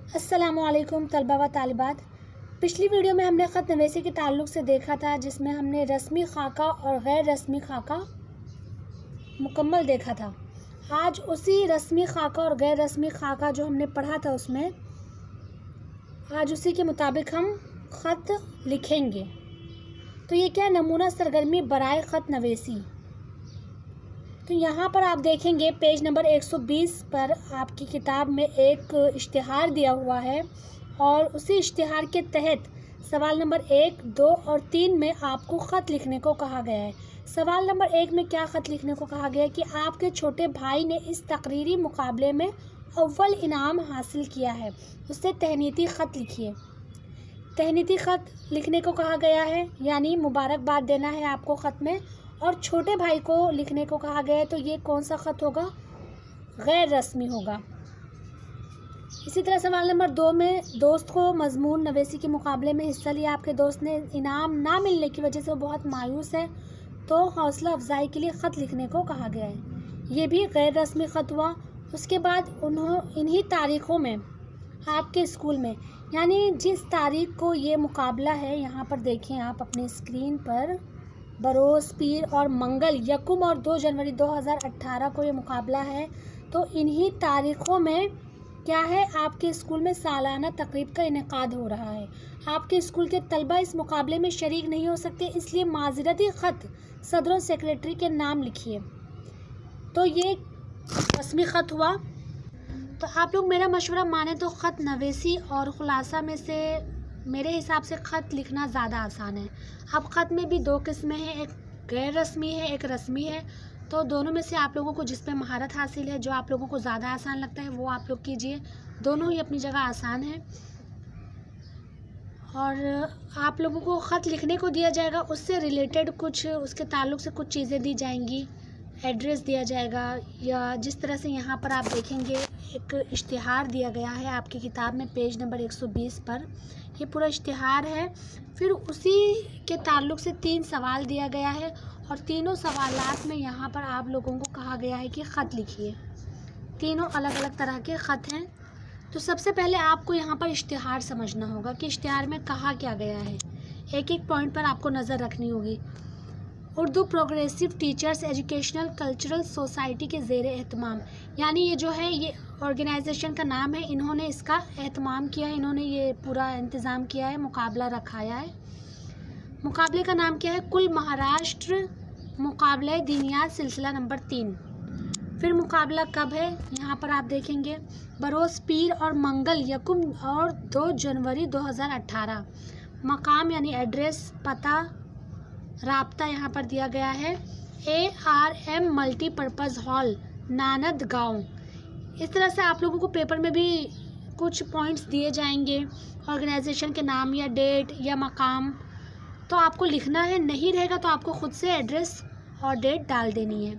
अस्सलामुअलैकुम तलबा व तालिबात। पिछली वीडियो में हमने ख़त नवेसी के ताल्लुक़ से देखा था, जिसमें हमने रस्मी खाका और गैर रस्मी खाका मुकम्मल देखा था। आज उसी रस्मी खाका और गैर रस्मी खाका जो हमने पढ़ा था उसमें आज उसी के मुताबिक हम ख़त लिखेंगे। तो ये क्या नमूना सरगर्मी बराए ख़त नवेसी। तो यहाँ पर आप देखेंगे पेज नंबर 120 पर आपकी किताब में एक इश्तिहार दिया हुआ है और उसी इश्तिहार के तहत सवाल नंबर 1, 2 और 3 में आपको ख़त लिखने को कहा गया है। सवाल नंबर 1 में क्या ख़त लिखने को कहा गया है कि आपके छोटे भाई ने इस तकरीरी मुकाबले में अव्वल इनाम हासिल किया है, उससे तहनीती ख़त लिखिए। तहनीती ख़त लिखने को कहा गया है, यानी मुबारकबाद देना है आपको ख़त में, और छोटे भाई को लिखने को कहा गया है। तो ये कौन सा ख़त होगा? गैर रस्मी होगा। इसी तरह सवाल नंबर 2 में दोस्त को मज़मून नवेसी के मुकाबले में हिस्सा लिया, आपके दोस्त ने इनाम ना मिलने की वजह से वो बहुत मायूस है, तो हौसला अफजाई के लिए ख़त लिखने को कहा गया है। ये भी गैर रस्मी ख़त हुआ। उसके बाद इन्हीं तारीख़ों में आपके स्कूल में, यानी जिस तारीख़ को ये मुकाबला है, यहाँ पर देखें आप अपने स्क्रीन पर, बरोज़, पीर और मंगल, यकुम और 2 जनवरी 2018 को ये मुकाबला है। तो इन्हीं तारीख़ों में क्या है, आपके स्कूल में सालाना तकरीब का इनेकाद हो रहा है। आपके स्कूल के तलबा इस मुकाबले में शरीक नहीं हो सकते, इसलिए माज़रती ख़त सदर सेक्रेटरी के नाम लिखिए। तो ये रस्मी ख़त हुआ। तो आप लोग मेरा मशवरा माने तो ख़त नवेसी और ख़ुलासा में से मेरे हिसाब से ख़त लिखना ज़्यादा आसान है। अब ख़त में भी 2 किस्में हैं, एक गैर रस्मी है, एक रस्मी है। तो दोनों में से आप लोगों को जिस पे महारत हासिल है, जो आप लोगों को ज़्यादा आसान लगता है, वो आप लोग कीजिए। दोनों ही अपनी जगह आसान है। और आप लोगों को ख़त लिखने को दिया जाएगा, उससे रिलेटेड कुछ, उसके ताल्लुक़ से कुछ चीज़ें दी जाएंगी, एड्रेस दिया जाएगा, या जिस तरह से यहाँ पर आप देखेंगे एक इश्तिहार दिया गया है आपकी किताब में पेज नंबर 120 पर, ये पूरा इश्तिहार है। फिर उसी के ताल्लुक़ से 3 सवाल दिया गया है और तीनों सवालात में यहाँ पर आप लोगों को कहा गया है कि ख़त लिखिए। तीनों अलग अलग तरह के ख़त हैं। तो सबसे पहले आपको यहाँ पर इश्तिहार समझना होगा कि इश्तिहार में कहा क्या गया है। एक एक पॉइंट पर आपको नज़र रखनी होगी। Urdu progressive teachers educational cultural society के ज़ेर एहतमाम, यानी ये जो है ये ऑर्गेनाइजेशन का नाम है, इन्होंने इसका एहतमाम किया है, इन्होंने ये पूरा इंतज़ाम किया है, मुकाबला रखाया है। मुकाबले का नाम क्या है? कुल महाराष्ट्र मुकाबला दीनियात सिलसिला नंबर 3। फिर मुकाबला कब है, यहाँ पर आप देखेंगे बरोज़, पीर और मंगल, यकुम और 2 जनवरी 2018। मकाम यानी एड्रेस, पता, राब्ता यहाँ पर दिया गया है ARM मल्टीपर्पज़ हॉल, नानद गाँव। इस तरह से आप लोगों को पेपर में भी कुछ पॉइंट्स दिए जाएंगे, ऑर्गेनाइजेशन के नाम या डेट या मकाम, तो आपको लिखना है। नहीं रहेगा तो आपको ख़ुद से एड्रेस और डेट डाल देनी है,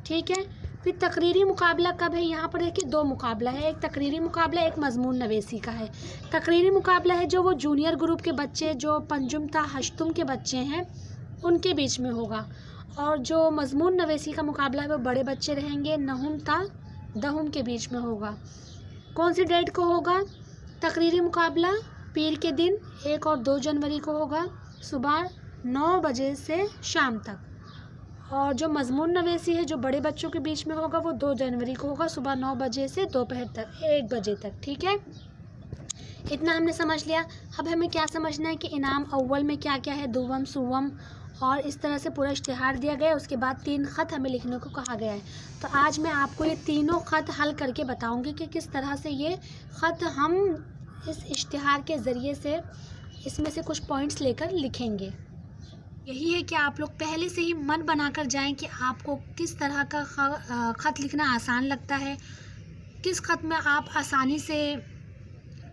ठीक है। फिर तकरीरी मुकाबला कब है, यहाँ पर देखिए 2 मुकाबला है, एक तकरीरी मुकाबला, एक मज़मून नवेसी का है। तकरीरी मुकाबला है जो वो जूनियर ग्रुप के बच्चे, जो पंजुम ता हश्तुम के बच्चे हैं, उनके बीच में होगा। और जो मज़मून नवेसी का मुकाबला है वो बड़े बच्चे रहेंगे, नहुम ता दहुम के बीच में होगा। कौन सी डेट को होगा? तकरीरी मुकाबला पीर के दिन 1 और 2 जनवरी को होगा, सुबह 9 बजे से शाम तक। और जो मज़मून नवेसी है जो बड़े बच्चों के बीच में होगा वो 2 जनवरी को होगा, सुबह 9 बजे से दोपहर तक 1 बजे तक, ठीक है। इतना हमने समझ लिया। अब हमें क्या समझना है कि इनाम अव्वल में क्या क्या है, दुवम, सुवम, और इस तरह से पूरा इश्तिहार दिया गया है। उसके बाद 3 ख़त हमें लिखने को कहा गया है। तो आज मैं आपको ये तीनों ख़त हल करके बताऊंगी कि किस तरह से ये ख़त हम इस इश्तिहार के ज़रिए से इसमें से कुछ पॉइंट्स लेकर लिखेंगे। यही है कि आप लोग पहले से ही मन बनाकर जाएं कि आपको किस तरह का ख़त लिखना आसान लगता है, किस ख़त में आप आसानी से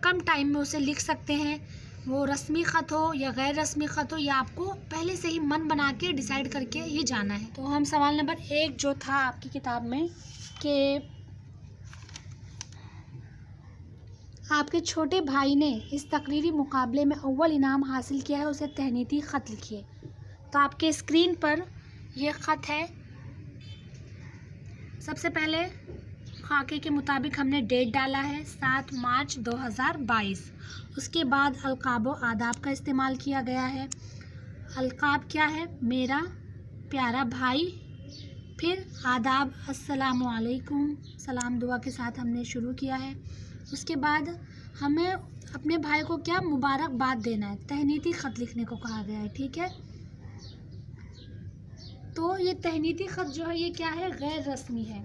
कम टाइम में उसे लिख सकते हैं, वो रस्मी ख़त हो या गैर रस्मी ख़त हो, या आपको पहले से ही मन बना के डिसाइड करके ही जाना है। तो हम सवाल नंबर 1 जो था आपकी किताब में कि आपके छोटे भाई ने इस तकरीरी मुकाबले में अव्वल इनाम हासिल किया है, उसे तहनीती ख़त लिखिए। तो आपके स्क्रीन पर ये ख़त है। सबसे पहले खाके के मुताबिक हमने डेट डाला है 7 मार्च 2022। उसके बाद अलकाब व आदाब का इस्तेमाल किया गया है। अलकाब क्या है? मेरा प्यारा भाई। फिर आदाब अस्सलामु अलैकुम, सलाम दुआ के साथ हमने शुरू किया है। उसके बाद हमें अपने भाई को क्या मुबारकबाद देना है, तहनीती ख़त लिखने को कहा गया है। ठीक है, तो ये तहनीती ख़त जो है ये क्या है? गैर रस्मी है।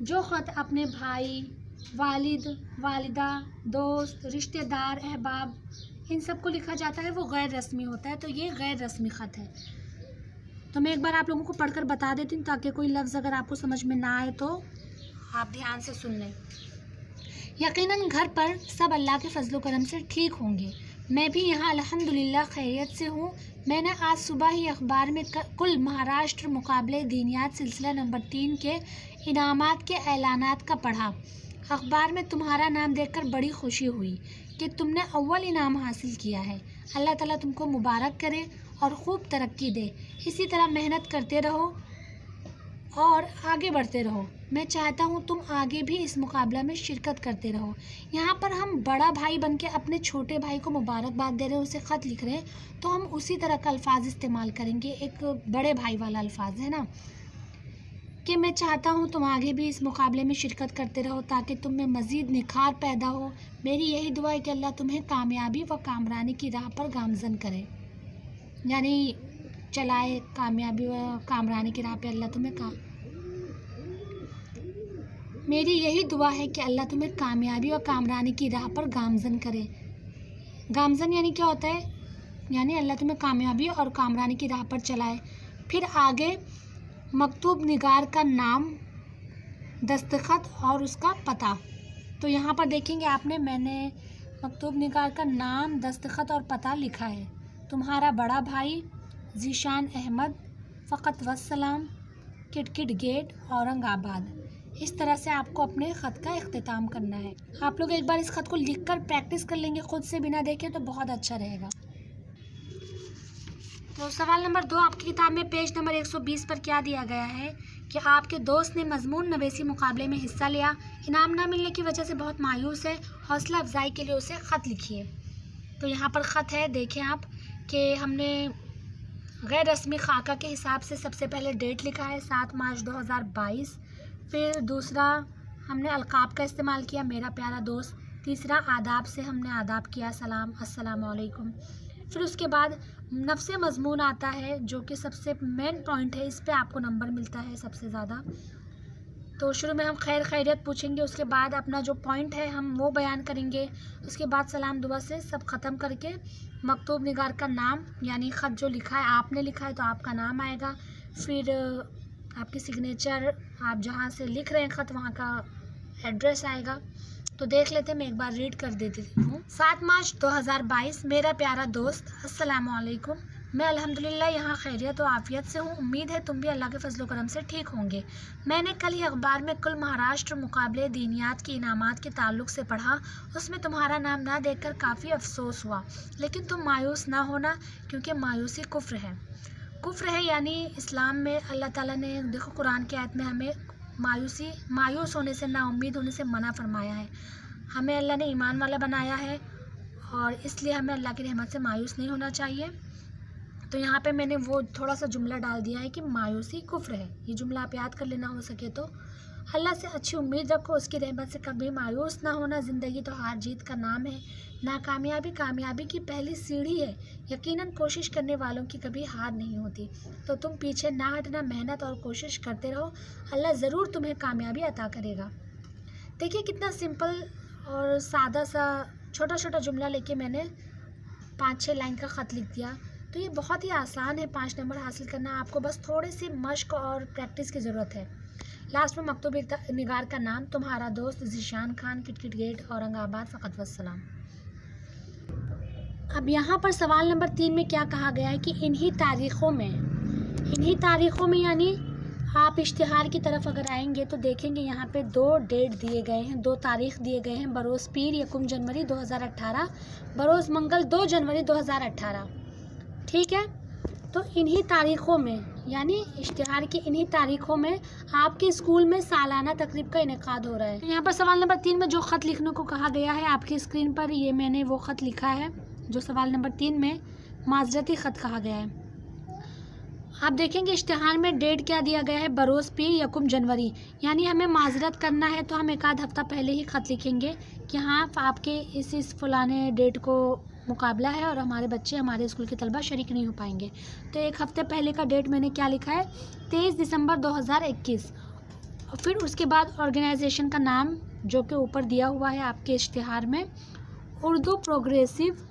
जो ख़त अपने भाई, वालिद, वालिदा, दोस्त, रिश्तेदार, अहबाब इन सबको लिखा जाता है वो गैर रस्मी होता है। तो ये गैर रस्मी ख़त है। तो मैं एक बार आप लोगों को पढ़कर बता देती हूँ ताकि कोई लफ्ज़ अगर आपको समझ में ना आए तो आप ध्यान से सुन लें। यकीनन घर पर सब अल्लाह के फजलो करम से ठीक होंगे। मैं भी यहाँ अल्हम्दुलिल्लाह खैरियत से हूँ। मैंने आज सुबह ही अखबार में कुल महाराष्ट्र मुकाबले दीनियात सिलसिला नंबर 3 के इनामात के ऐलानात का पढ़ा। अखबार में तुम्हारा नाम देखकर बड़ी खुशी हुई कि तुमने अव्वल इनाम हासिल किया है। अल्लाह ताला तुमको मुबारक करे और ख़ूब तरक्की दे। इसी तरह मेहनत करते रहो और आगे बढ़ते रहो। मैं चाहता हूँ तुम आगे भी इस मुकाबला में शिरकत करते रहो। यहाँ पर हम बड़ा भाई बन के अपने छोटे भाई को मुबारकबाद दे रहे हैं, उसे ख़त लिख रहे हैं, तो हम उसी तरह का अल्फाज इस्तेमाल करेंगे, एक बड़े भाई वाला अल्फाज है ना, कि मैं चाहता हूँ तुम आगे भी इस मुकाबले में शिरकत करते रहो ताकि तुम में मज़ीद निखार पैदा हो। मेरी यही दुआ है कि अल्लाह तुम्हें कामयाबी व कामरानी की राह पर गामज़न करे, यानी चलाए कामयाबी व कामरानी की राह पे अल्लाह तुम्हें मेरी यही दुआ है कि अल्लाह तुम्हें कामयाबी और कामरानी की राह पर गामज़न करे। गामज़न यानी क्या होता है? यानी अल्लाह तुम्हें कामयाबी और कामरानी की राह पर चलाए। फिर आगे मकतूब निगार का नाम, दस्तखत और उसका पता। तो यहाँ पर देखेंगे आपने, मैंने मकतूब निगार का नाम, दस्तखत और पता लिखा है। तुम्हारा बड़ा भाई ज़ीशान अहमद, फ़कत वस्सलाम, किटकिट गेट, औरंगाबाद। इस तरह से आपको अपने ख़त का इख्तिताम करना है। आप लोग एक बार इस ख़त को लिखकर प्रैक्टिस कर लेंगे खुद से बिना देखे तो बहुत अच्छा रहेगा। तो सवाल नंबर 2 आपकी किताब में पेज नंबर 120 पर क्या दिया गया है कि आपके दोस्त ने मजमून नवेसी मुकाबले में हिस्सा लिया, इनाम न मिलने की वजह से बहुत मायूस है, हौसला अफजाई के लिए उसे ख़त लिखिए। तो यहाँ पर ख़त है, देखें आप कि हमने गैर रस्मी खाका के हिसाब से सबसे पहले डेट लिखा है 7 मार्च 2022। फिर दूसरा हमने अलकाब का इस्तेमाल किया, मेरा प्यारा दोस्त। तीसरा आदाब से हमने आदाब किया, सलाम अस्सलामु अलैकुम। फिर उसके बाद नफ्से मज़मून आता है जो कि सबसे मेन पॉइंट है, इस पे आपको नंबर मिलता है सबसे ज़्यादा। तो शुरू में हम खैर खैरियत पूछेंगे, उसके बाद अपना जो पॉइंट है हम वो बयान करेंगे। उसके बाद सलाम दुआ से सब ख़त्म करके मकतूब निगार का नाम, यानी ख़त जो लिखा है आपने लिखा है तो आपका नाम आएगा। फिर आपकी सिग्नेचर, आप जहाँ से लिख रहे हैं ख़त वहाँ का एड्रेस आएगा। तो देख लेते हैं, मैं एक बार रीड कर देती हूँ। 7 मार्च 2022। मेरा प्यारा दोस्त, अस्सलामु अलैकुम। मैं अल्हम्दुलिल्लाह यहाँ खैरियत और आफ़ियत से हूँ। उम्मीद है तुम भी अल्लाह के फजलो करम से ठीक होंगे। मैंने कल ही अखबार में कुल महाराष्ट्र मुकाबले दीनियात के इनामात के ताल्लुक़ से पढ़ा। उसमें तुम्हारा नाम ना देखकर काफ़ी अफसोस हुआ, लेकिन तुम मायूस ना होना क्योंकि मायूसी कुफ्र है। कुफ्र है यानी इस्लाम में अल्लाह ताला ने, देखो कुरान की आयत में हमें मायूस होने से, नाउम्मीद होने से मना फरमाया है। हमें अल्लाह ने ईमान वाला बनाया है और इसलिए हमें अल्लाह की रहमत से मायूस नहीं होना चाहिए। तो यहाँ पे मैंने वो थोड़ा सा जुमला डाल दिया है कि मायूसी कुफ्र है। ये जुमला आप याद कर लेना हो सके तो। अल्लाह से अच्छी उम्मीद रखो, उसकी रहमत से कभी मायूस ना होना। ज़िंदगी तो हार जीत का नाम है, नाकामयाबी कामयाबी की पहली सीढ़ी है। यकीनन कोशिश करने वालों की कभी हार नहीं होती। तो तुम पीछे ना हटना, मेहनत और कोशिश करते रहो, अल्लाह ज़रूर तुम्हें कामयाबी अता करेगा। देखिए कितना सिंपल और सादा सा छोटा छोटा जुमला लेके मैंने 5-6 लाइन का ख़त लिख दिया। तो ये बहुत ही आसान है 5 नंबर हासिल करना। आपको बस थोड़ी सी मश्क और प्रैक्टिस की ज़रूरत है। लास्ट में मकतूब निगार का नाम, तुम्हारा दोस्त ज़ीशान खान, किटकिट गेट, औरंगाबाद, फ़कत वस्सलाम। अब यहाँ पर सवाल नंबर 3 में क्या कहा गया है कि इन्हीं तारीख़ों में यानी आप इश्तिहार की तरफ अगर आएंगे तो देखेंगे यहाँ पे 2 डेट दिए गए हैं, 2 तारीख़ दिए गए हैं। बरोज़ पीर 1 जनवरी 2018, बरोज़ मंगल 2 जनवरी 2018। ठीक है, तो इन्हीं तारीख़ों में, यानी इश्तिहार की इन्हीं तारीख़ों में आपके स्कूल में सालाना तकरीब का इनेकाद हो रहा है। यहाँ पर सवाल नंबर 3 में जो ख़त लिखने को कहा गया है आपकी स्क्रीन पर, ये मैंने वो ख़त लिखा है जो सवाल नंबर 3 में माजरती ख़त कहा गया है। आप देखेंगे इश्तिहार में डेट क्या दिया गया है, बरोज़ पीर यकुम जनवरी, यानी हमें माजरत करना है तो हम एक आध हफ़्ता पहले ही ख़त लिखेंगे कि हाँ आपके इस फ़लाने डेट को मुकाबला है और हमारे बच्चे, हमारे स्कूल के तलबा शरीक नहीं हो पाएंगे। तो एक हफ़्ते पहले का डेट मैंने क्या लिखा है, 23 दिसंबर 2021। और फिर उसके बाद ऑर्गेनाइजेशन का नाम जो कि ऊपर दिया हुआ है आपके इश्तिहार में, Urdu progressive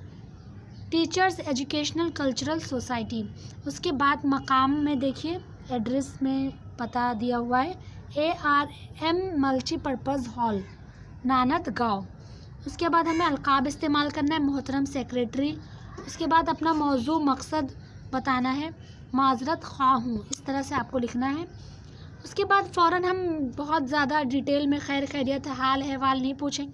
teachers educational cultural society. उसके बाद मकाम में देखिए एड्रेस में पता दिया हुआ है, ARM मल्टीपर्पज़ हॉल, नानत गाँव। उसके बाद हमें अलक़ाब इस्तेमाल करना है, मोहतरम सेक्रेटरी। उसके बाद अपना मौजू मकसद बताना है, माजरत ख़्वाह हूँ, इस तरह से आपको लिखना है। उसके बाद फ़ौरन हम बहुत ज़्यादा डिटेल में खैर खैरियत हाल अहवाल नहीं पूछेंगे,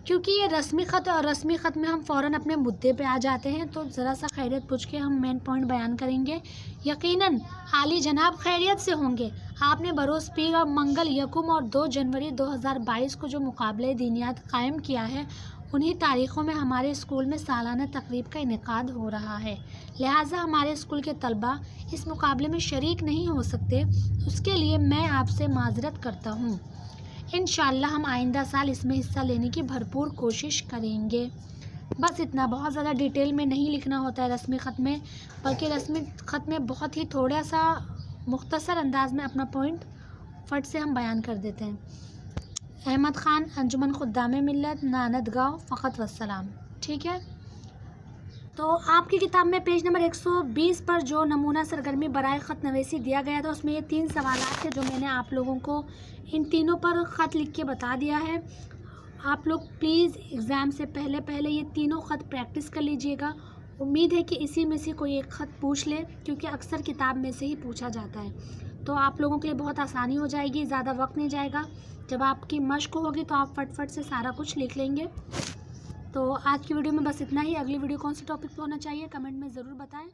क्योंकि ये रस्मी ख़त और रस्मी ख़त में हम फ़ौरन अपने मुद्दे पे आ जाते हैं। तो ज़रा सा खैरियत पूछ के हम मेन पॉइंट बयान करेंगे। यकीनन आली जनाब खैरियत से होंगे। आपने बरोज़ पीर और मंगल यकुम और 2 जनवरी 2022 को जो मुकाबले दीनियात कायम किया है, उन्हीं तारीख़ों में हमारे स्कूल में सालाना तकरीब का इनेकाद हो रहा है। लिहाजा हमारे स्कूल के तलबा इस मुकाबले में शरीक नहीं हो सकते, उसके लिए मैं आपसे माजरत करता हूँ। इंशाअल्लाह हम आइंदा साल इसमें हिस्सा लेने की भरपूर कोशिश करेंगे। बस इतना, बहुत ज़्यादा डिटेल में नहीं लिखना होता है रस्मी ख़त में, बल्कि रस्मी ख़त में बहुत ही थोड़ा सा मुख्तसर अंदाज में अपना पॉइंट फट से हम बयान कर देते हैं। अहमद ख़ान, अंजुमन खुद्दाम मिल्लत, नानत गाँव, फ़क़त वस्सलाम। ठीक है, तो आपकी किताब में पेज नंबर 120 पर जो नमूना सरगर्मी बराए ख़त नवीसी दिया गया था, उसमें ये 3 सवालात थे जो मैंने आप लोगों को इन तीनों पर ख़त लिख के बता दिया है। आप लोग प्लीज़ एग्ज़ाम से पहले ये तीनों ख़त प्रैक्टिस कर लीजिएगा। उम्मीद है कि इसी में से कोई एक ख़त पूछ ले, क्योंकि अक्सर किताब में से ही पूछा जाता है। तो आप लोगों के लिए बहुत आसानी हो जाएगी, ज़्यादा वक्त नहीं जाएगा। जब आपकी मश्क होगी तो आप फट से सारा कुछ लिख लेंगे। तो आज की वीडियो में बस इतना ही। अगली वीडियो कौन से टॉपिक पर होना चाहिए कमेंट में ज़रूर बताएं।